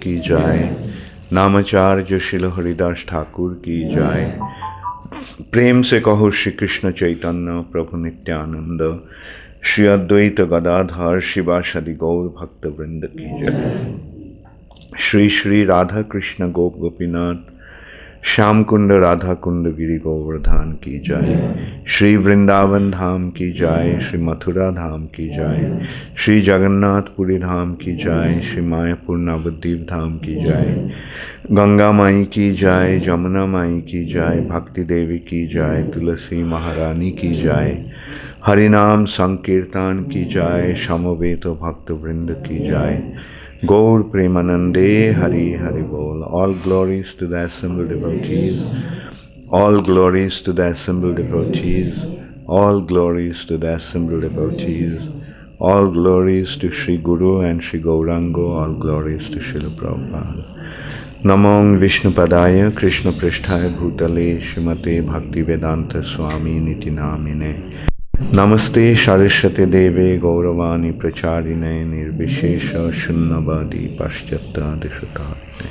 की जय, नामाचार्य शिल हरिदास ठाकुर की जय। प्रेम से कहो श्री कृष्ण चैतन्य प्रभु नित्यानंद, श्री अद्वैत गदाधर शिवासादि गौर भक्त वृंद की जय। श्री श्री राधा कृष्ण गोप गोपीनाथ श्याम कुंड राधा कुंड गिरि गोवर्धन की जय। श्री वृंदावन धाम की जय, श्री मथुरा धाम की जय, श्री जगन्नाथपुरी धाम की जय, श्री मायापुर नवद्वीप धाम की जय। गंगा माई की जय, जमुना माई की जय, भक्ति देवी की जय, तुलसी महारानी की जय। हरिनाम संकीर्तन की जय, समवेत भक्त वृंद की जय। Gaur Premanande Hari Hari Bol. All glories to the assembled devotees. All glories to the assembled devotees. All glories to the assembled devotees. All glories to Sri Guru and Sri Gaurango. All glories to Srila Prabhupada. Namong Vishnu Padaya Krishna Pristhaya Bhutale Srimate Bhakti Vedanta Swami Niti Namine. Namaste Saraswati Deve Gauravani Pracharine Nirvishesha Shunnavadi Paschata Dishutate.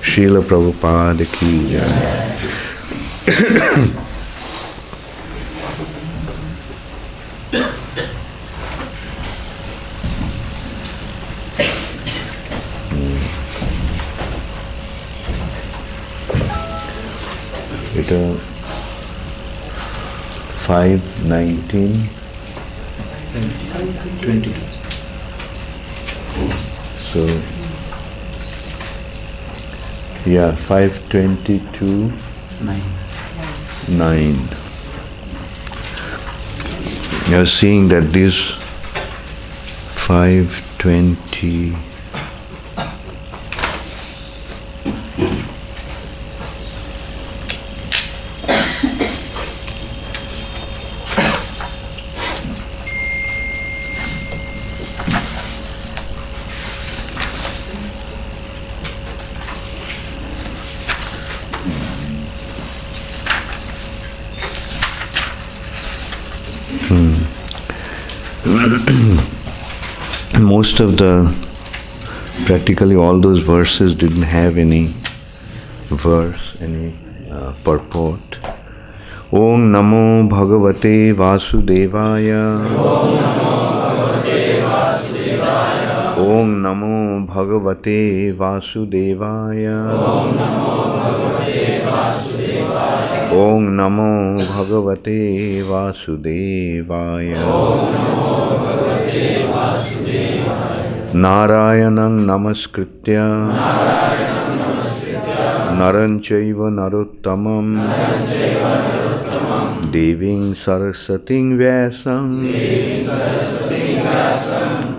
Srila Prabhupada ki jai. It 5:19 22. So yeah, 5:22 9. You're seeing that this 5:20 most of practically all those verses didn't have any verse, any purport. Om Namo Bhagavate Vasudevaya. Om Namo Bhagavate Vasudevaya. Om Namo Bhagavate Vasudevaya. Narayanam Namaskritya Naranchaiva Narottamam Deving Sarasating Vyasam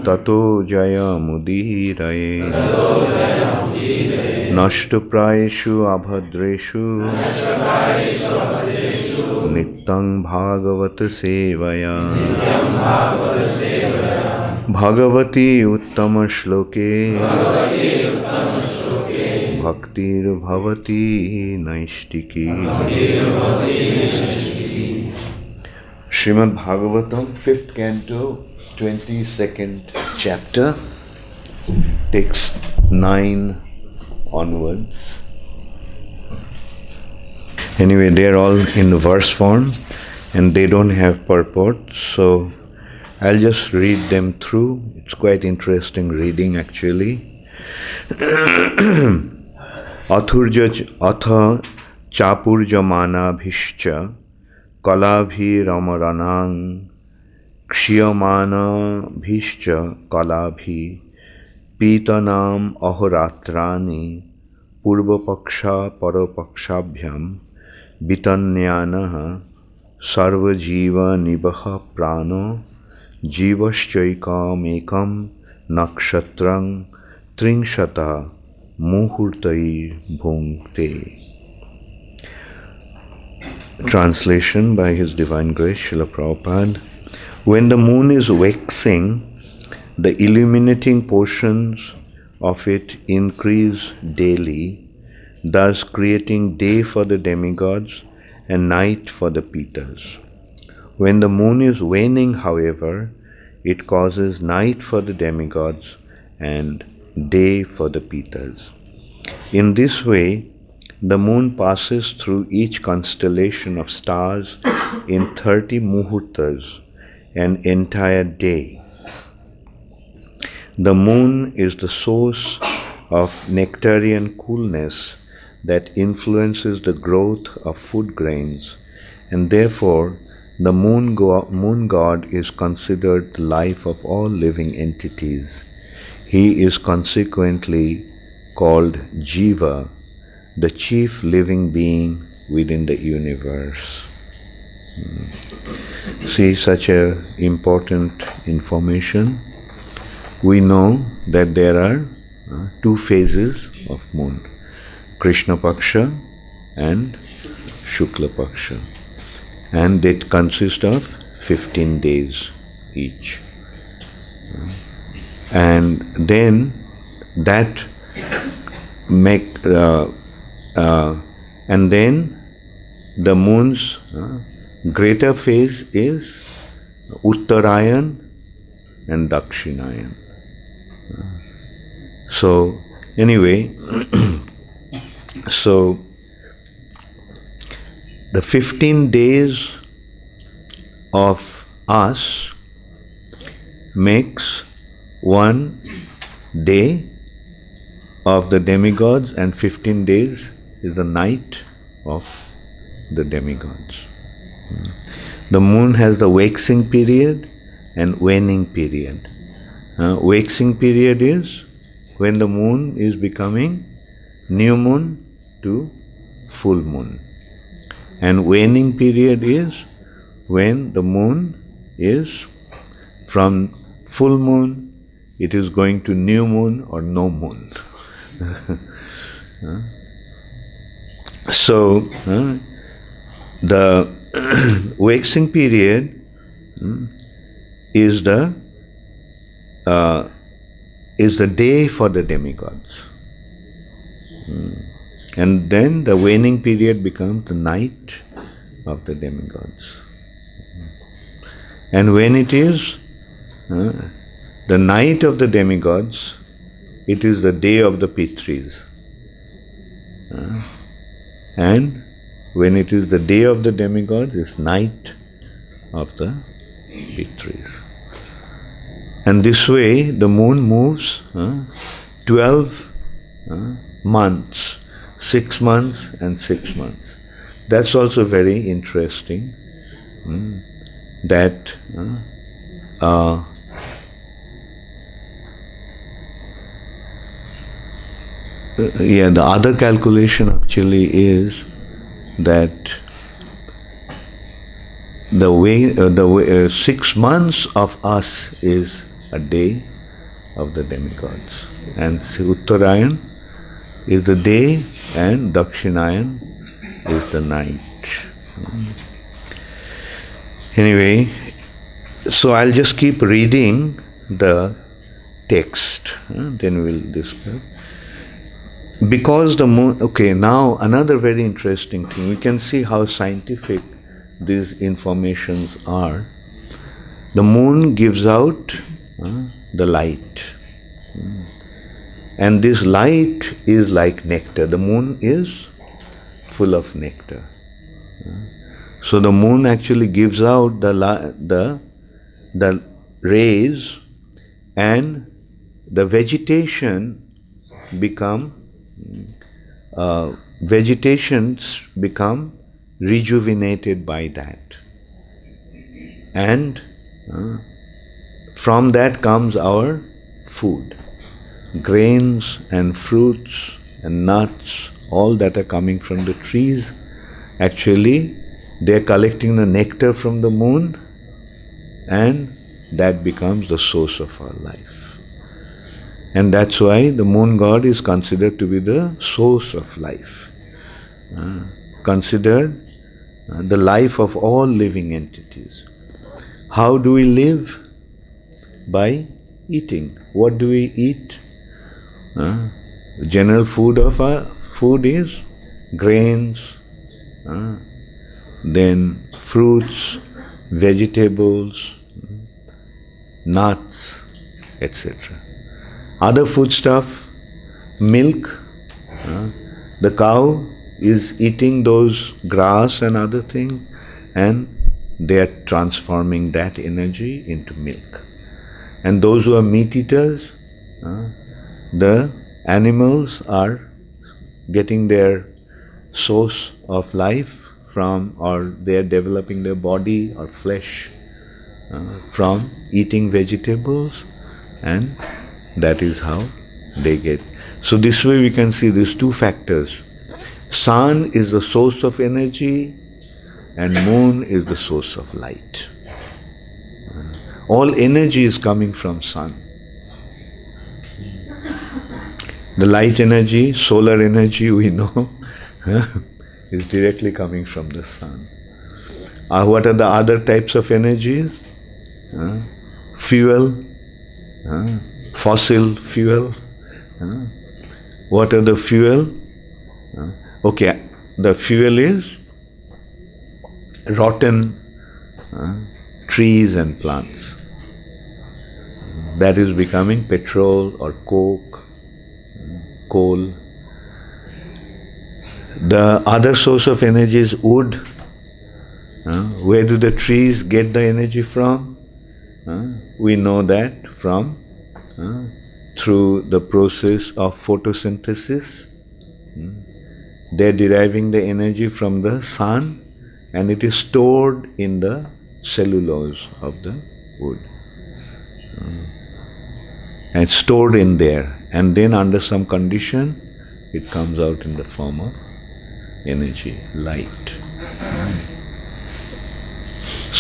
Tato Jaya Mudiraye Nashtaprayeshu Abhadreshu Nityam Bhagavata Sevaya Bhagavati Uttama Shloke Bhaktir Bhavati Naishtiki. Srimad Bhagavatam, 5th canto, 22nd chapter, takes 9 onwards. Anyway, they are all in verse form and they don't have purport, so I'll just read them through. It's quite interesting reading actually. Atha chapurjamana bhischa kalabhi ramaranang kshiyamana bhischa kalabhi pitanam ahoratrani purvapaksha parapakshabhyam vitanyanaha sarvajiva nibaha prano Jivaschaikam ekam nakshatrang tringshata muhurtai bhungte. Translation by His Divine Grace Srila Prabhupada. When the moon is waxing, the illuminating portions of it increase daily, thus creating day for the demigods and night for the Pitas. When the moon is waning, however, it causes night for the demigods and day for the Pitas. In this way, the moon passes through each constellation of stars in 30 muhurtas, an entire day. The moon is the source of nectarian coolness that influences the growth of food grains, and therefore the moon god is considered the life of all living entities. He is consequently called Jiva, the chief living being within the universe. See, such a important information. We know that there are two phases of moon, Krishna Paksha and Shukla Paksha, and it consists of 15 days each. And then that and then the moon's greater phase is Uttarayan and Dakshinayan. So anyway, so the 15 days of us makes one day of the demigods, and 15 days is the night of the demigods. The moon has the waxing period and waning period. Waxing period is when the moon is becoming new moon to full moon. And waning period is when the moon is from full moon, it is going to new moon or no moon. So the waxing period is the day for the demigods, and then the waning period becomes the night of the demigods. And when it is the night of the demigods, it is the day of the Pitris. And when it is the day of the demigods, it's night of the Pitris. And this way the moon moves 12 months, 6 months and 6 months. That's also very interesting, that the other calculation actually is that the way 6 months of us is a day of the demigods, and Uttarayan is the day and Dakshinayan is the night. Anyway, so I'll just keep reading the text, then we'll discuss. Because the moon, okay, now another very interesting thing, we can see how scientific these informations are. The moon gives out the light, and this light is like nectar. The moon is full of nectar. So the moon actually gives out the rays, and the vegetations become rejuvenated by that, and from that comes our food, grains and fruits and nuts, all that are coming from the trees. Actually, they are collecting the nectar from the moon, and that becomes the source of our life. And that's why the moon god is considered to be the source of life, considered the life of all living entities. How do we live? By eating. What do we eat? General food of our food is grains, then fruits, vegetables, nuts, etc. Other foodstuff, milk, the cow is eating those grass and other things, and they are transforming that energy into milk. And those who are meat eaters, the animals are getting their source of life from, or they are developing their body or flesh from eating vegetables, and that is how they get. So this way we can see these two factors. Sun is the source of energy and moon is the source of light. All energy is coming from sun. The light energy, solar energy, we know, is directly coming from the sun. What are the other types of energies? Fuel, fossil fuel. What are the fuel? Okay, the fuel is rotten trees and plants. That is becoming petrol or coke, coal. The other source of energy is wood. Where do the trees get the energy from? We know that from through the process of photosynthesis. They are deriving the energy from the sun, and it is stored in the cellulose of the wood. And stored in there, and then under some condition it comes out in the form of energy, light.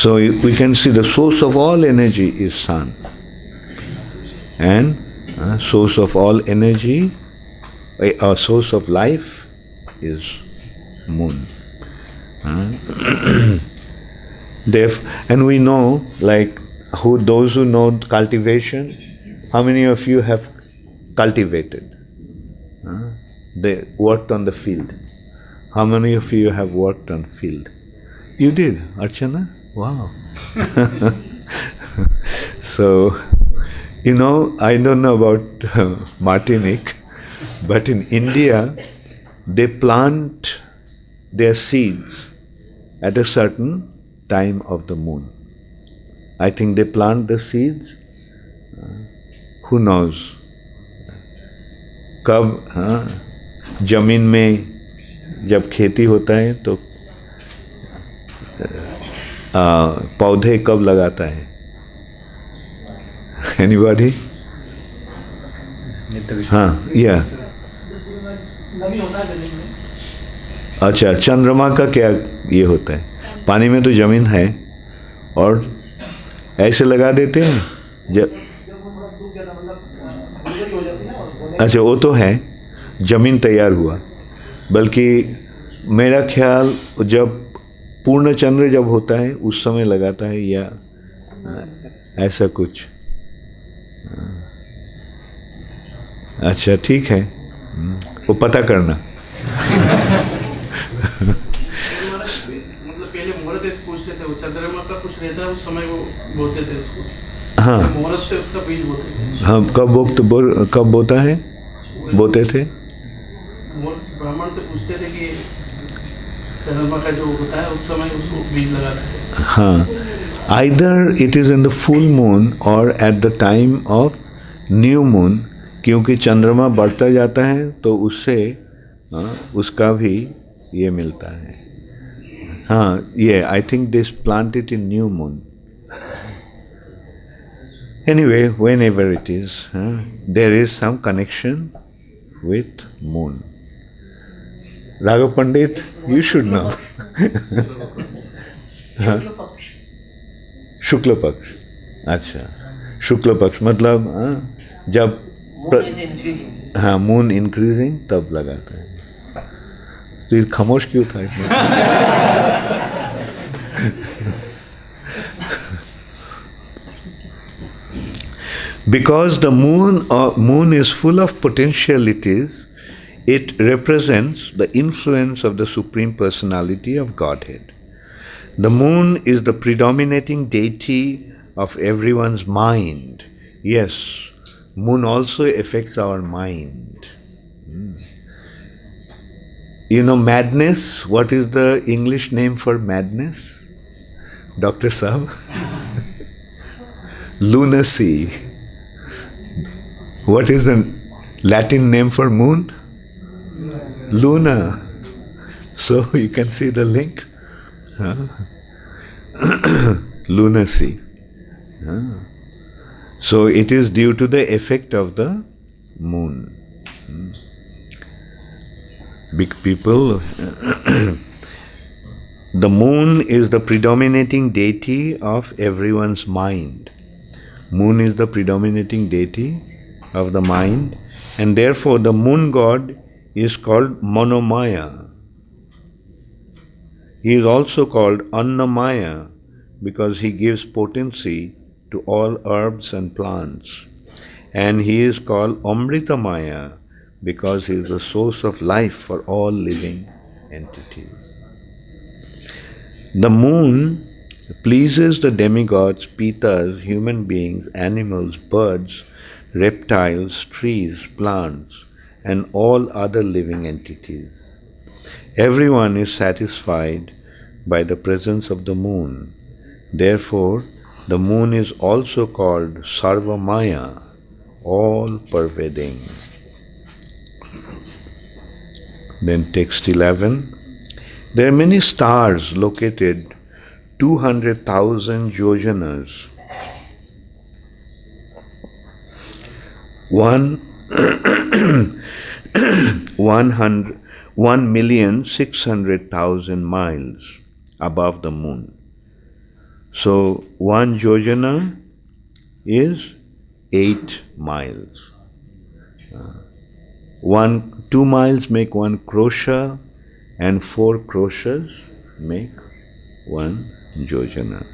So we can see the source of all energy is sun, and source of all energy, a source of life is moon. And we know, like those who know cultivation, how many of you have cultivated? They worked on the field. How many of you have worked on field? You did, Archana? Wow. So, I don't know about Martinique, but in India, they plant their seeds at a certain time of the moon. I think they plant the seeds, who knows, कब जमीन में जब खेती होता है तो पौधे कब लगाता है? Anybody? हाँ, yeah. अच्छा, चंद्रमा का क्या ये होता है? पानी में तो जमीन है और ऐसे लगा देते हैं जब अच्छा वो तो है, जमीन तैयार हुआ, बल्कि मेरा ख्याल जब पूर्ण चंद्र जब होता है उस समय लगाता है, या ऐसा कुछ। अच्छा ठीक है, वो पता करना। मतलब पहले मुहूर्त पूछते थे, वो चंद्रमा का कुछ रहता है उस समय वो बोलते थे उसको। हाँ, मुहूर्त से उसका बीज बोलते थे। हाँ, कब बोता है? बोते थे। ब्राह्मण से पूछते थे कि चंद्रमा का जो होता है उस समय उसको बीज लगाते थे। हाँ, either it is in the full moon or at the time of new moon, क्योंकि चंद्रमा बढ़ता जाता है तो उससे उसका भी ये मिलता है। हाँ, ये I think this planted in new moon. Anyway, whenever it is, there is some connection with moon. Raghav Pandit, you should know. शुक्ल पक्ष, अच्छा, शुक्ल पक्ष मतलब जब हाँ मून इंक्रीजिंग तब लगाता है। तो ये खामोश क्यों था इसमें? Because the moon is full of potentialities, it represents the influence of the Supreme Personality of Godhead. The moon is the predominating deity of everyone's mind. Yes, Moon also affects our mind. You know madness? What is the English name for madness? Dr. Saab? Lunacy. What is the Latin name for moon? Luna. So you can see the link. Lunacy. So it is due to the effect of the moon. Big people. The moon is the predominating deity of everyone's mind. Moon is the predominating deity of the mind, and therefore the moon god is called Manomaya. He is also called Annamaya because he gives potency to all herbs and plants. And he is called Amritamaya because he is the source of life for all living entities. The moon pleases the demigods, pitas, human beings, animals, birds, reptiles, trees, plants, and all other living entities. Everyone is satisfied by the presence of the moon. Therefore, the moon is also called Sarvamaya, all-pervading. Then text 11. There are many stars located 200,000 yojanas. 1,600,000 miles above the moon. So 1 yojana is 8 miles. 2 miles make 1 krosha, and 4 kroshas make 1 yojana.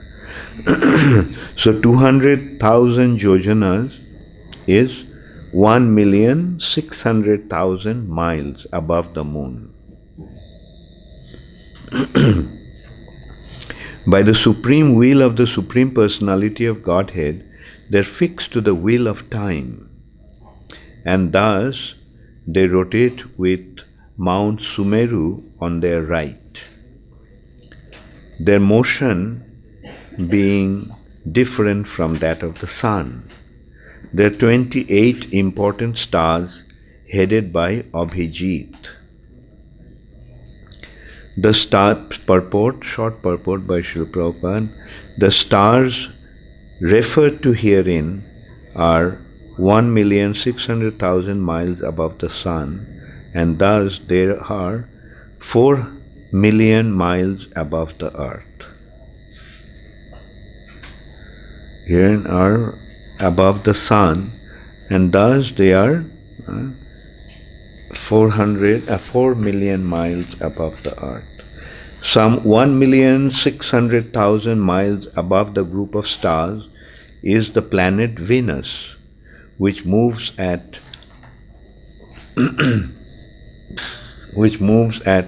So 200,000 yojanas is 1,600,000 miles above the moon. By the supreme will of the Supreme Personality of Godhead, they are fixed to the wheel of time, and thus they rotate with Mount Sumeru on their right. Their motion being different from that of the sun. There are 28 important stars headed by Abhijit. The star purport, short purport by Srila Prabhupada, the stars referred to herein are 1,600,000 miles above the sun, and thus there are 4 million miles above the earth. Herein are above the sun, and thus they are 4 million miles above the earth. Some 1,600,000 miles above the group of stars is the planet Venus, which moves at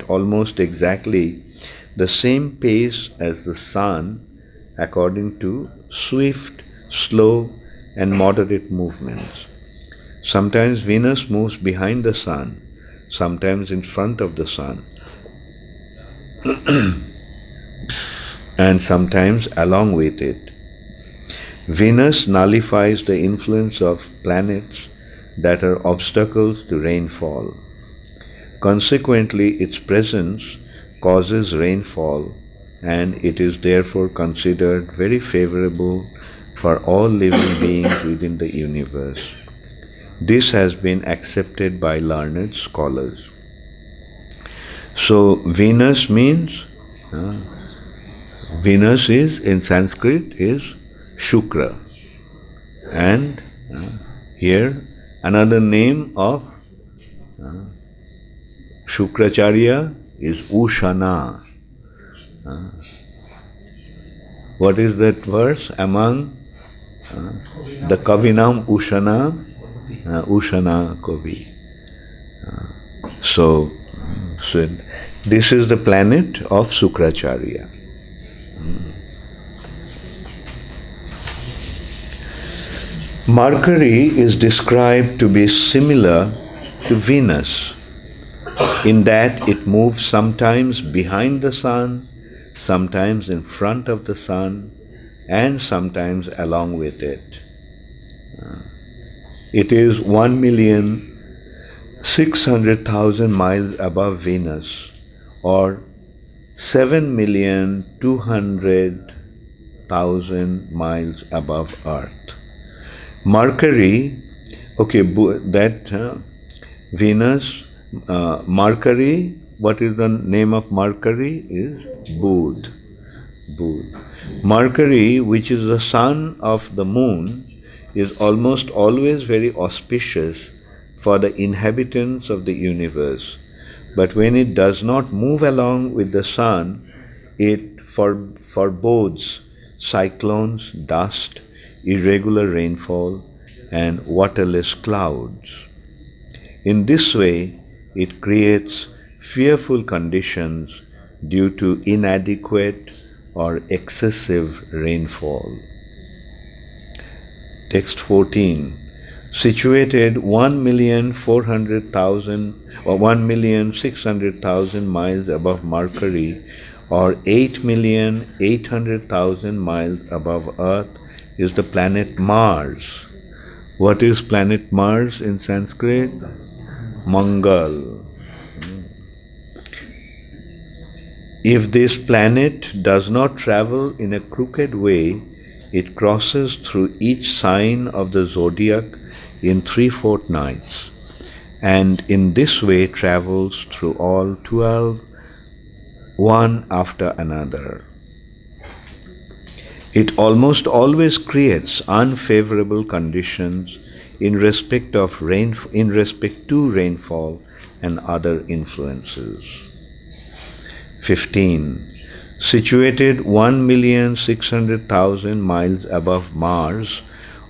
almost exactly the same pace as the sun, according to swift, slow, and moderate movements. Sometimes Venus moves behind the sun, sometimes in front of the sun, and sometimes along with it. Venus nullifies the influence of planets that are obstacles to rainfall. Consequently, its presence causes rainfall, and it is therefore considered very favorable for all living beings within the universe. This has been accepted by learned scholars. So Venus means, Venus is, in Sanskrit, is Shukra. And here another name of Shukracharya is Ushana. What is that verse? Among the Kavinam Ushana, Ushana Kavi. So this is the planet of Shukracharya. Mercury is described to be similar to Venus in that it moves sometimes behind the sun, sometimes in front of the sun, and sometimes along with it. It is 1,600,000 miles above Venus, or 7,200,000 miles above Earth. Mercury, Venus, Mercury, what is the name of Mercury? Is Buddh. Mercury, which is the son of the moon, is almost always very auspicious for the inhabitants of the universe. But when it does not move along with the sun, it forebodes cyclones, dust, irregular rainfall, and waterless clouds. In this way, it creates fearful conditions due to inadequate or excessive rainfall. Text 14. Situated 1,400,000 or 1,600,000 miles above Mercury, or 8,800,000 miles above Earth, is the planet Mars. What is planet Mars in Sanskrit? Mangal. If this planet does not travel in a crooked way, it crosses through each sign of the zodiac in 3 fortnights, and in this way travels through all 12, one after another. It almost always creates unfavorable conditions in respect to rainfall and other influences. 15. Situated 1,600,000 miles above Mars,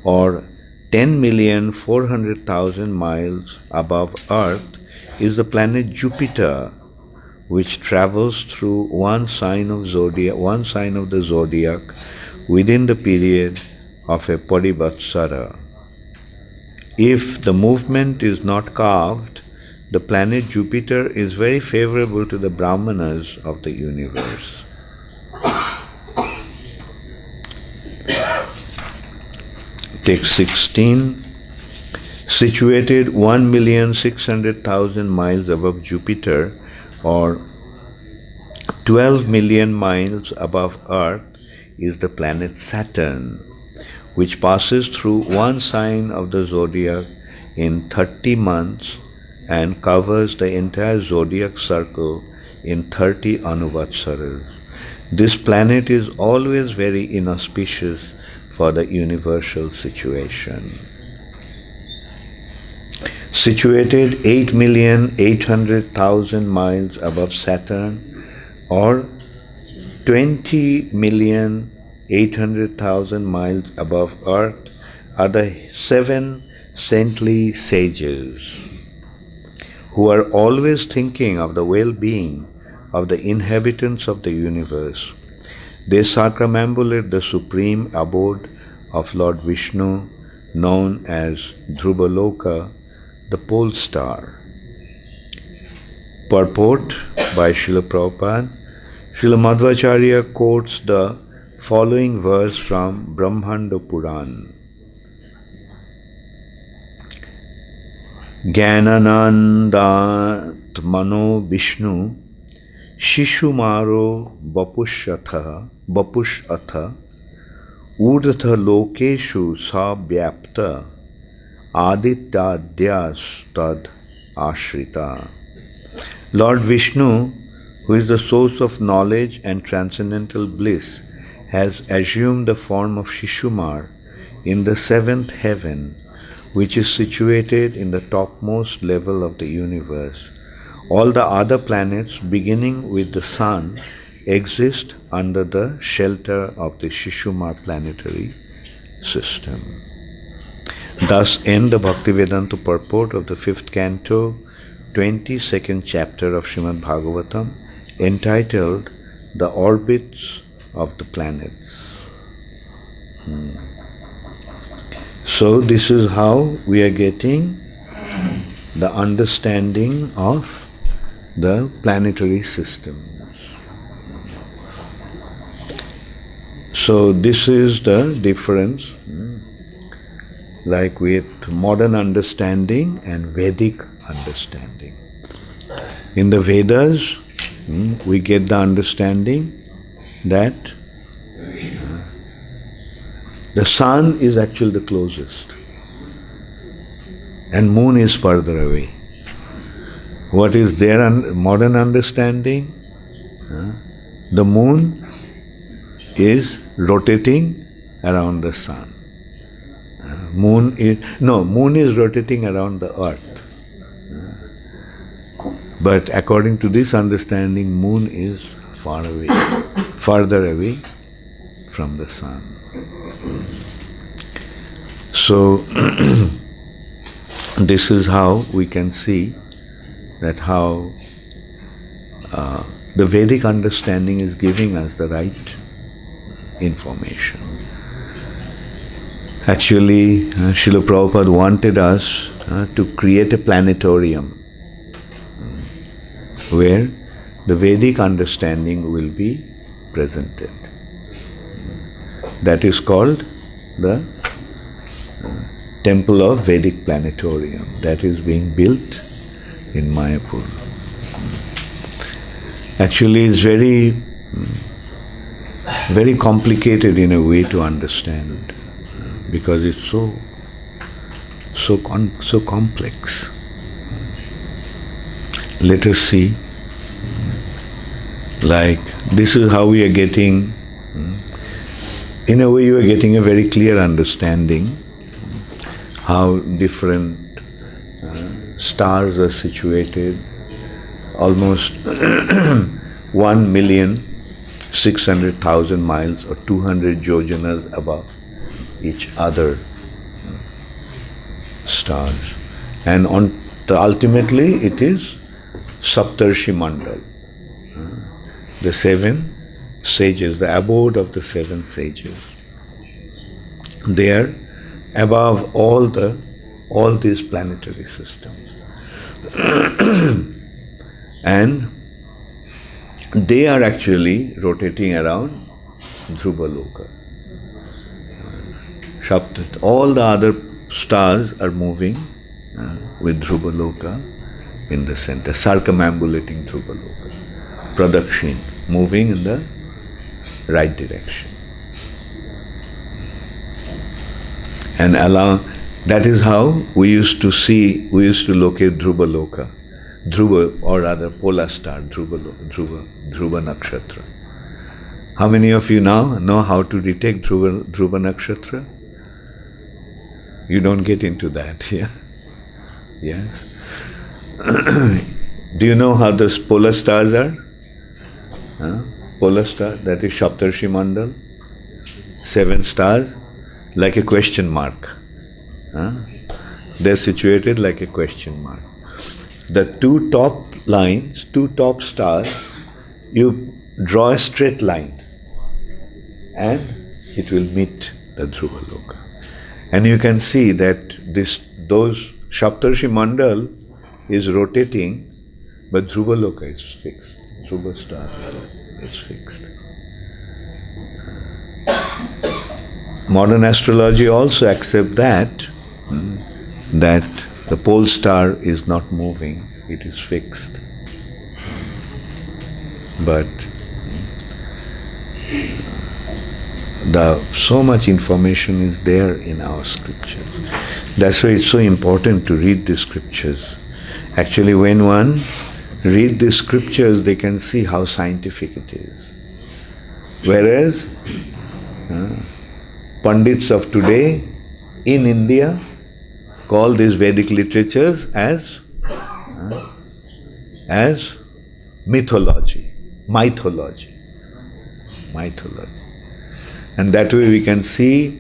or 10,400,000 miles above Earth, is the planet Jupiter, which travels through one sign of the zodiac within the period of a Parivatsara. If the movement is not carved, the planet Jupiter is very favorable to the Brahmanas of the universe. Text 16. Situated 1,600,000 miles above Jupiter, or 12 million miles above Earth, is the planet Saturn, which passes through one sign of the zodiac in 30 months and covers the entire zodiac circle in 30 Anuvatsaras. This planet is always very inauspicious for the universal situation. Situated 8,800,000 miles above Saturn, or 20,800,000 miles above Earth, are the 7 saintly sages, who are always thinking of the well-being of the inhabitants of the universe. They circumambulate the supreme abode of Lord Vishnu, known as Dhruvaloka, the pole star. Purport by Srila Prabhupada. Srila Madhvacharya quotes the following verse from Brahmanda Puran. Jnananandat mano Vishnu Shishumaro Bapush Atha Urdha Lokeshu Sabhyapta Adityadyas Tad Ashrita. Lord Vishnu, who is the source of knowledge and transcendental bliss, has assumed the form of Shishumar in the 7th heaven, which is situated in the topmost level of the universe. All the other planets, beginning with the Sun, exist under the shelter of the Shishumar planetary system. Thus end the Bhaktivedanta purport of the 5th canto, 22nd chapter of Srimad Bhagavatam, entitled The Orbits of the Planets. So this is how we are getting the understanding of the planetary systems. So this is the difference, like with modern understanding and Vedic understanding. In the Vedas, we get the understanding that the sun is actually the closest and moon is further away. What is their modern understanding? The moon is rotating around the sun. Moon is rotating around the earth. But according to this understanding, moon is further away from the sun. So this is how we can see that how the Vedic understanding is giving us the right information. Actually, Srila Prabhupada wanted us to create a planetarium where the Vedic understanding will be presented. That is called the Temple of Vedic Planetarium. That is being built in Mayapur. Actually, it's very complicated in a way to understand, because it's so complex. Let us see. Like, this is how we are getting, in a way you are getting a very clear understanding how different stars are situated, almost 1,600,000 miles or 200 yojanas above each other stars. And ultimately it is Saptarshi Mandal, the 7 sages, the abode of the 7 sages. They are above all these planetary systems. And they are actually rotating around Dhruvaloka. All the other stars are moving with Dhruvaloka in the center, circumambulating Dhruvaloka, Pradakshina, moving in the right direction. And that is how we used to locate Dhruvaloka, Dhruva, or rather polar star, Dhruva Nakshatra. How many of you now know how to detect Dhruva Nakshatra? You don't get into that, yeah? Yes. Do you know how the polar stars are? Polar star, that is Saptarshi Mandal. 7 stars, like a question mark. They're situated like a question mark. The 2 top lines, 2 top stars, you draw a straight line and it will meet the Dhruvaloka. And you can see that those Saptarshi Mandal is rotating, but Dhruvaloka is fixed. Dhruva star is fixed. Modern astrology also accepts that the pole star is not moving, it is fixed. But so much information is there in our scriptures. That's why it's so important to read the scriptures. Actually, when one reads the scriptures, they can see how scientific it is. Whereas Pandits of today in India call these Vedic literatures as mythology. And that way we can see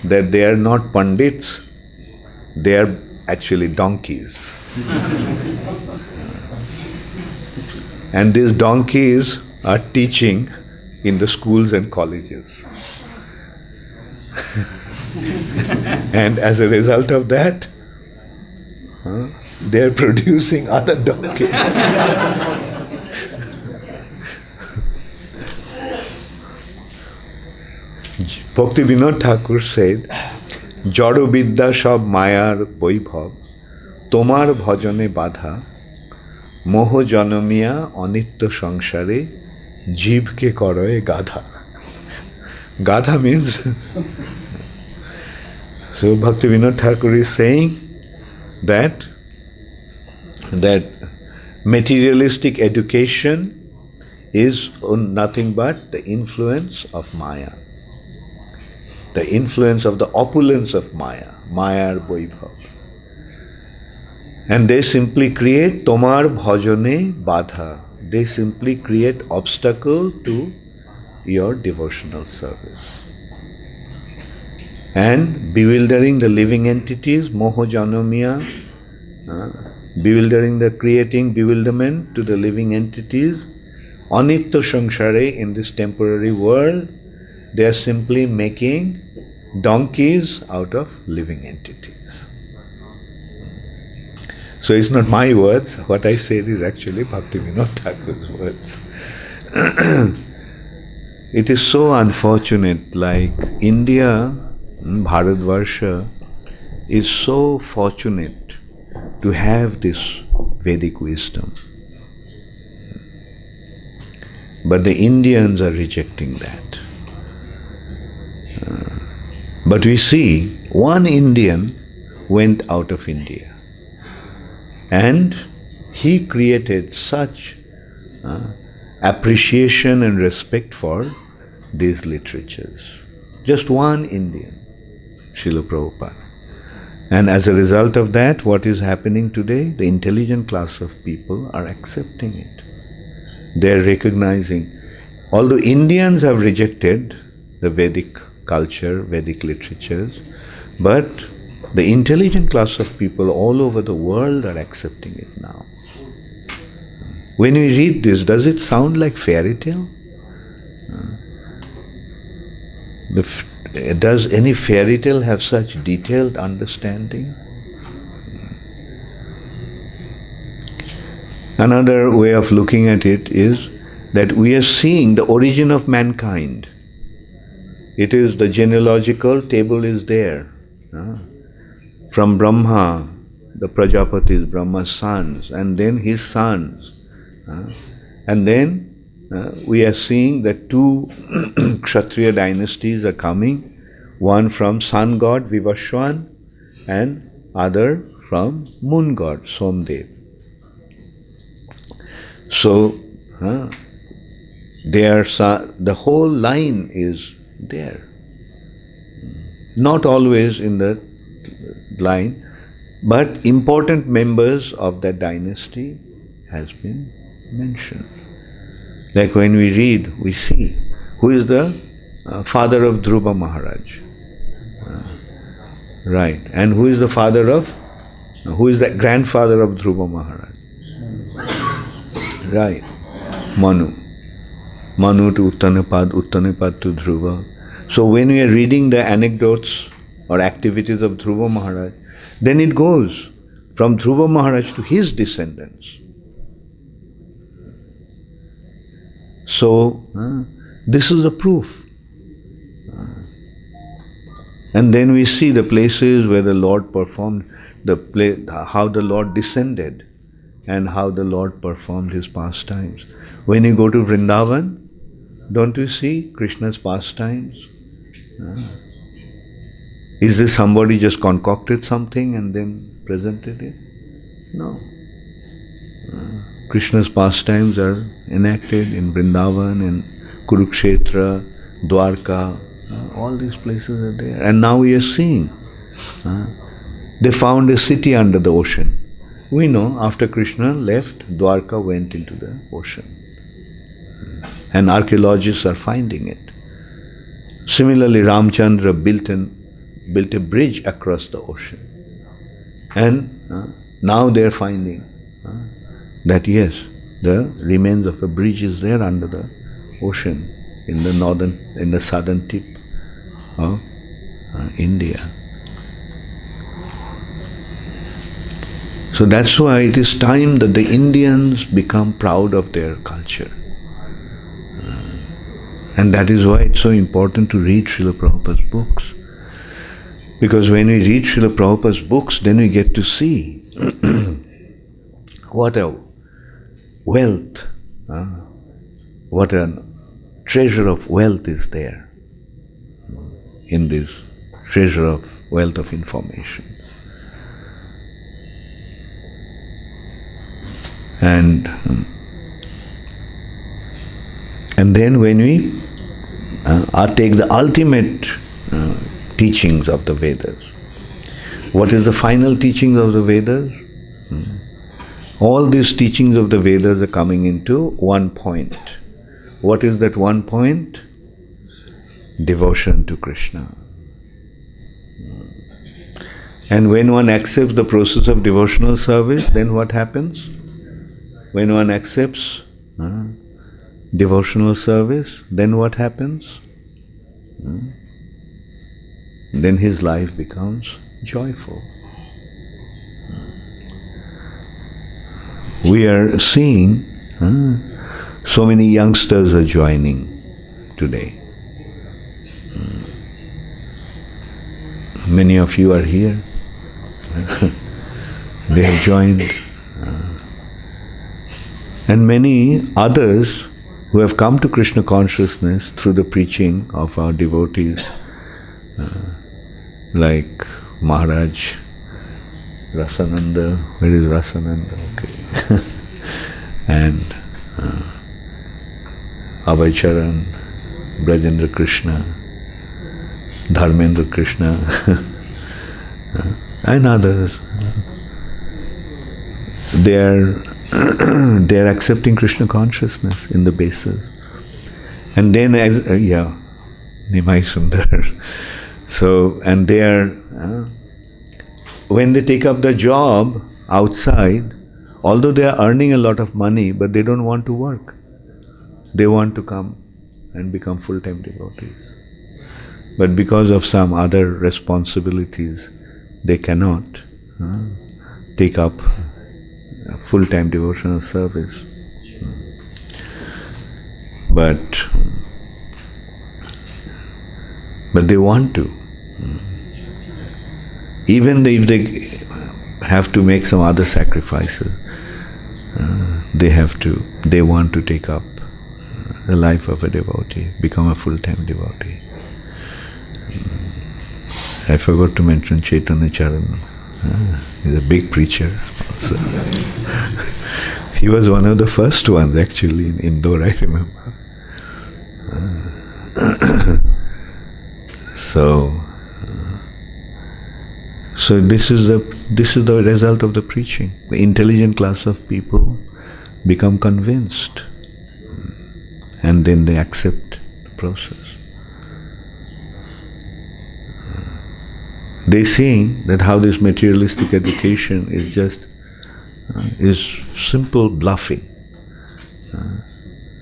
that they are not Pandits, they are actually donkeys. And these donkeys are teaching in the schools and colleges. And as a result of that, they are producing other donkeys. Bhakti Vinod Thakur said, Jaro Vidya sab mayar boibhav, tomar bhajane badha, moho janomiya anitya sangsare, jeev ke karoe gadha. Gadha means, so Bhakti Vinod Thakur is saying that materialistic education is nothing but the influence of Maya. The influence of the opulence of Maya, Mayar Boibhav. And they simply create Tomar Bhajane Badha. They simply create obstacle to your devotional service. And bewildering the living entities, Moho Janomiya, creating bewilderment to the living entities, Anitya Sangsare, in this temporary world, they are simply making donkeys out of living entities. So it's not my words. What I said is actually Bhakti Vinod Thakur's words. It is so unfortunate, like India, Bharatvarsha, is so fortunate to have this Vedic wisdom. But the Indians are rejecting that. But we see one Indian went out of India and he created such appreciation and respect for these literatures. Just one Indian, Srila Prabhupada. And as a result of that, what is happening today? The intelligent class of people are accepting it. They are recognizing, although Indians have rejected the Vedic culture, Vedic literatures, but the intelligent class of people all over the world are accepting it now. When we read this, does it sound like fairy tale? Does any fairy tale have such detailed understanding? Another way of looking at it is that we are seeing the origin of mankind. It is the genealogical table is there. From Brahma, the Prajapatis, Brahma's sons, and then his sons. And then we are seeing that two Kshatriya dynasties are coming, one from sun god Vivaswan and other from moon god Somdev. So the whole line is there. Not always in the line, but important members of that dynasty has been mentioned. Like when we read, we see who is the father of Dhruva Maharaj. Right. And who is the grandfather of Dhruva Maharaj? Right. Manu. Manu to Uttanapad to Dhruva. So when we are reading the anecdotes or activities of Dhruva Maharaj, then it goes from Dhruva Maharaj to his descendants. So, this is the proof. And then we see the places where the Lord performed, how the Lord descended and how the Lord performed his pastimes. When you go to Vrindavan, don't you see Krishna's pastimes? Is this somebody just concocted something and then presented it? No. Krishna's pastimes are enacted in Vrindavan, in Kurukshetra, Dwarka, all these places are there. And now we are seeing, they found a city under the ocean. We know after Krishna left, Dwarka went into the ocean. And archaeologists are finding it. Similarly, Ramchandra built a bridge across the ocean. And now they are finding that yes, the remains of a bridge is there under the ocean in the southern tip of India. So that's why it is time that the Indians become proud of their culture. And that is why it's so important to read Srila Prabhupada's books. Because when we read Srila Prabhupada's books, then we get to see what a wealth, what a treasure of wealth is there in this treasure of wealth of information. And then when we take the ultimate teachings of the Vedas, what is the final teachings of the Vedas? All these teachings of the Vedas are coming into one point. What is that one point? Devotion to Krishna. And when one accepts the process of devotional service, then what happens? When one accepts devotional service, then what happens? Then his life becomes joyful. We are seeing so many youngsters are joining today. Many of you are here. They have joined. And many others who have come to Krishna consciousness through the preaching of our devotees, like Maharaj Rasananda. Where is Rasananda? Okay. And Abhay Charan, Brajendra Krishna, Dharmendra Krishna, and others. They are accepting Krishna consciousness in the basis. And then, Nimai Sundar. So, and they are, when they take up the job outside, although they are earning a lot of money, but they don't want to work. They want to come and become full-time devotees. But because of some other responsibilities, they cannot take up full-time devotional service. But they want to. Even if they have to make some other sacrifices, they want to take up the life of a devotee, become a full-time devotee. I forgot to mention Chaitanya Charan. He's a big preacher also. He was one of the first ones actually in Indore, I remember. So this is the result of the preaching. The intelligent class of people become convinced, and then they accept the process. They see that how this materialistic education is just is simple bluffing,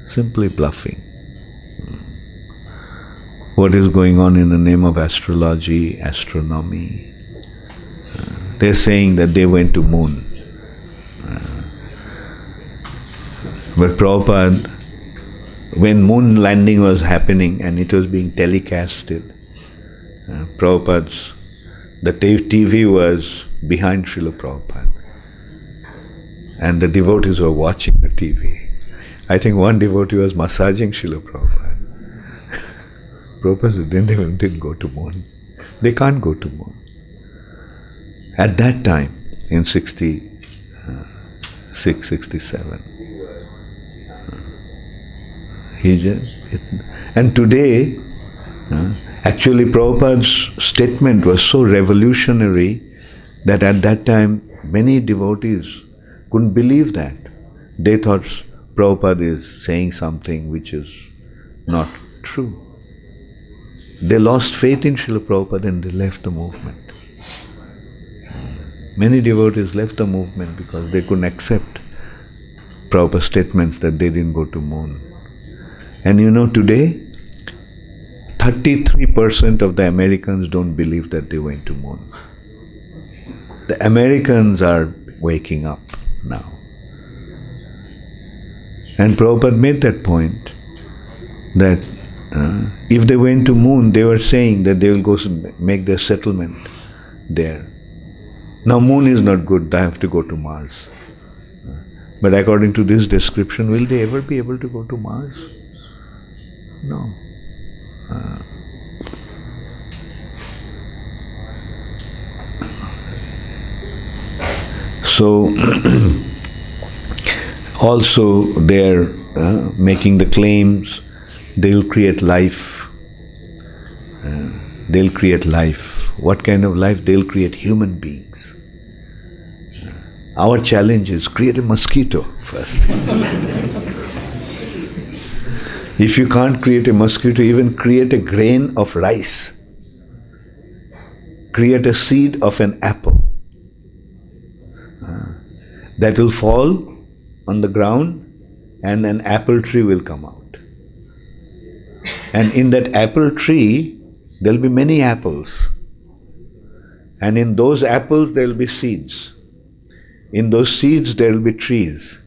simply bluffing. What is going on in the name of astrology, astronomy? They're saying that they went to moon. But Prabhupada, when moon landing was happening and it was being telecasted, the TV was behind Srila Prabhupada. And the devotees were watching the TV. I think one devotee was massaging Srila Prabhupada. Prabhupada didn't go to moon. They can't go to moon. At that time, in 66, 67, and today, actually Prabhupada's statement was so revolutionary that at that time many devotees couldn't believe that. They thought Prabhupada is saying something which is not true. They lost faith in Srila Prabhupada and they left the movement. Many devotees left the movement because they couldn't accept Prabhupada's statements that they didn't go to moon. And today, 33% of the Americans don't believe that they went to moon. The Americans are waking up now. And Prabhupada made that point that if they went to moon, they were saying that they will go make their settlement there. Now moon is not good, they have to go to Mars. But according to this description, will they ever be able to go to Mars? No. So also they're making the claims they'll create life. They'll create life. What kind of life? They'll create human beings. Our challenge is create a mosquito first. If you can't create a mosquito, even create a grain of rice. Create a seed of an apple. That will fall on the ground and an apple tree will come out. And in that apple tree, there will be many apples. And in those apples, there will be seeds. In those seeds, there will be trees.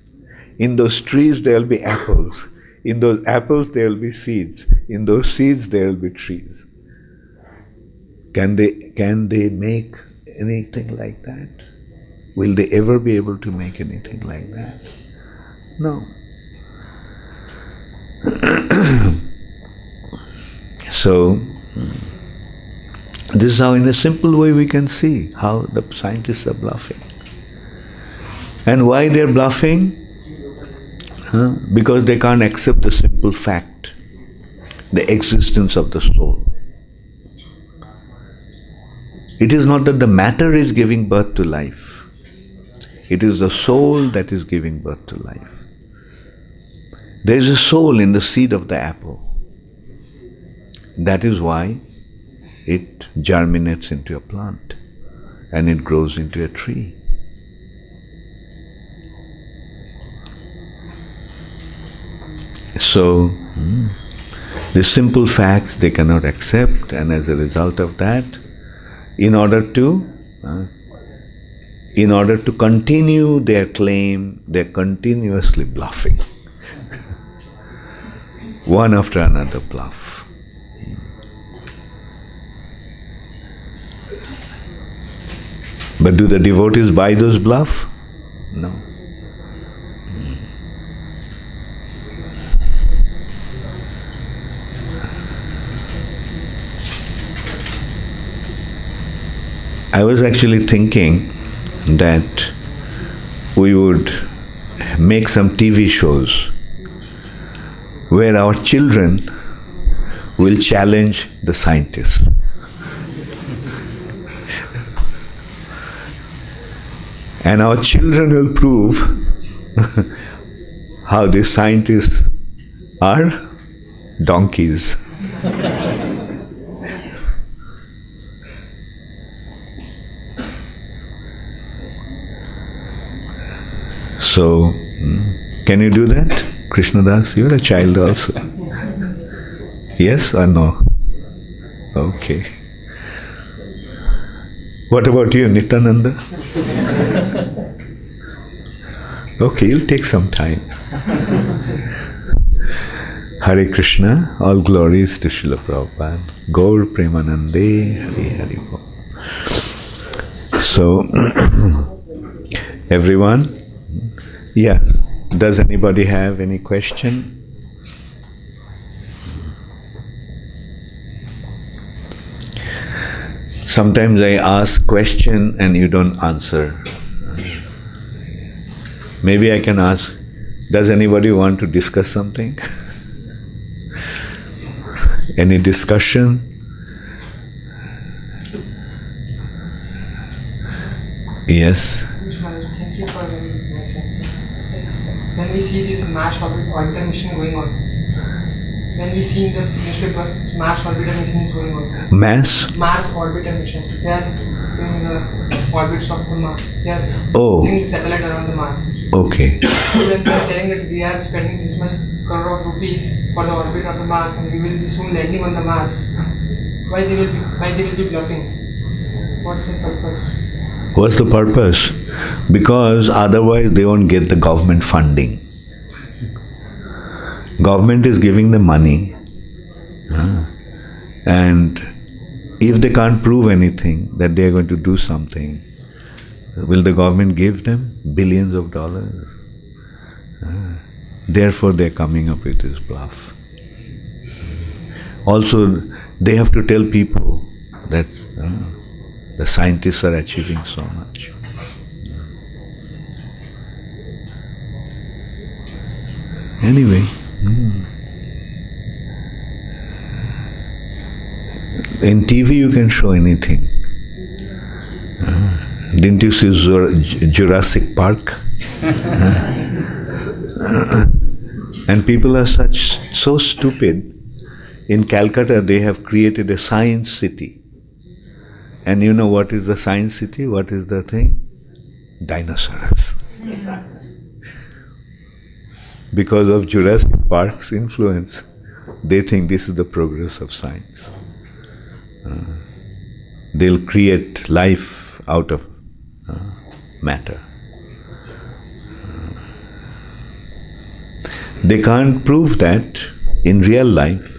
In those trees, there will be apples. In those apples, there will be seeds. In those seeds, there will be trees. Can they make anything like that? Will they ever be able to make anything like that? No. So, this is how in a simple way we can see how the scientists are bluffing. And why they're bluffing? Because they can't accept the simple fact, the existence of the soul. It is not that the matter is giving birth to life. It is the soul that is giving birth to life. There is a soul in the seed of the apple. That is why it germinates into a plant and it grows into a tree. So, the simple facts they cannot accept, and as a result of that, in order to continue their claim, they're continuously bluffing. One after another bluff. But do the devotees buy those bluff? No. I was actually thinking that we would make some TV shows where our children will challenge the scientists. And our children will prove how the scientists are donkeys. So, can you do that? Krishnadas, you're a child also. Yes or no? Okay. What about you, Nityananda? Okay, it'll take some time. Hare Krishna, all glories to Srila Prabhupada. Gaur Premanande, Hare Hare Bol. So, everyone, yeah, does anybody have any question? Sometimes I ask question and you don't answer. Maybe I can ask, does anybody want to discuss something? Any discussion? Yes? Thank you for very nice answer. When we see this Mars orbiter mission going on, when we see in the newspaper, Mars orbiter mission is going on. Mars orbiter mission. They are doing the orbits of the Mars. They are doing the satellite around the Mars. Okay. So when they are telling that we are spending this much crore of rupees for the orbit of the Mars, and we will be soon landing on the Mars. Why they will be bluffing? What's the purpose? What's the purpose? Because otherwise they won't get the government funding. Government is giving them money. And if they can't prove anything that they are going to do something, will the government give them billions of dollars? Therefore they are coming up with this bluff. Also, they have to tell people that the scientists are achieving so much. Anyway, in TV you can show anything. Didn't you see Jurassic Park? And people are so stupid. In Calcutta they have created a science city. And you know what is the science city? What is the thing? Dinosaurs. Because of Jurassic Park's influence, they think this is the progress of science. They'll create life out of matter. They can't prove that in real life,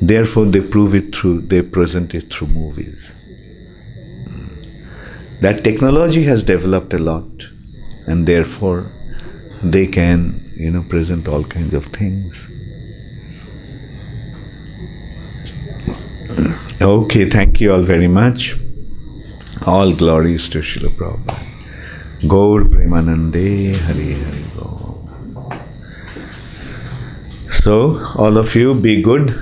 therefore they present it through movies. That technology has developed a lot, and therefore they can, present all kinds of things. Okay, thank you all very much. All glories to Srila Prabhupada. Gaur Premanande Hari Hari Gaur. So, all of you be good.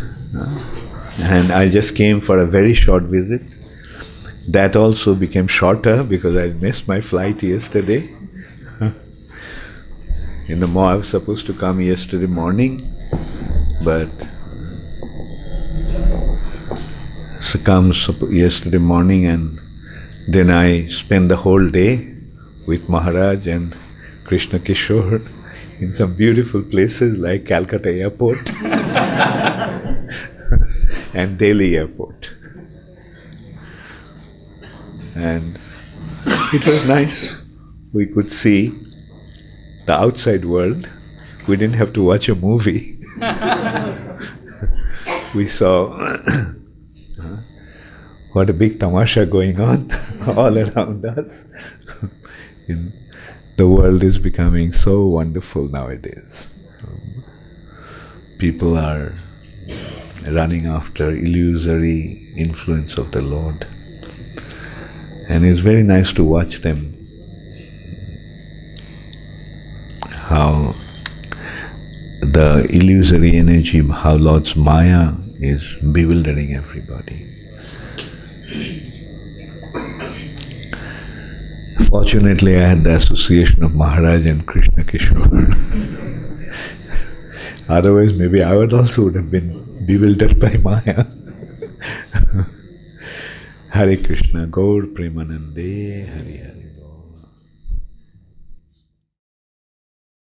And I just came for a very short visit. That also became shorter because I missed my flight yesterday. I was supposed to come yesterday morning, but come yesterday morning, and then I spent the whole day with Maharaj and Krishna Kishore in some beautiful places like Calcutta Airport and Delhi Airport. And it was nice. We could see the outside world. We didn't have to watch a movie. We saw what a big tamasha going on all around us. The world is becoming so wonderful nowadays. People are running after illusory influence of the Lord. And it's very nice to watch them, how the illusory energy, how Lord's Maya is bewildering everybody. Fortunately, I had the association of Maharaj and Krishna Kishore. Otherwise, maybe I would have been bewildered by Maya. Hare Krishna, Gaur Premanande, Hari Hari.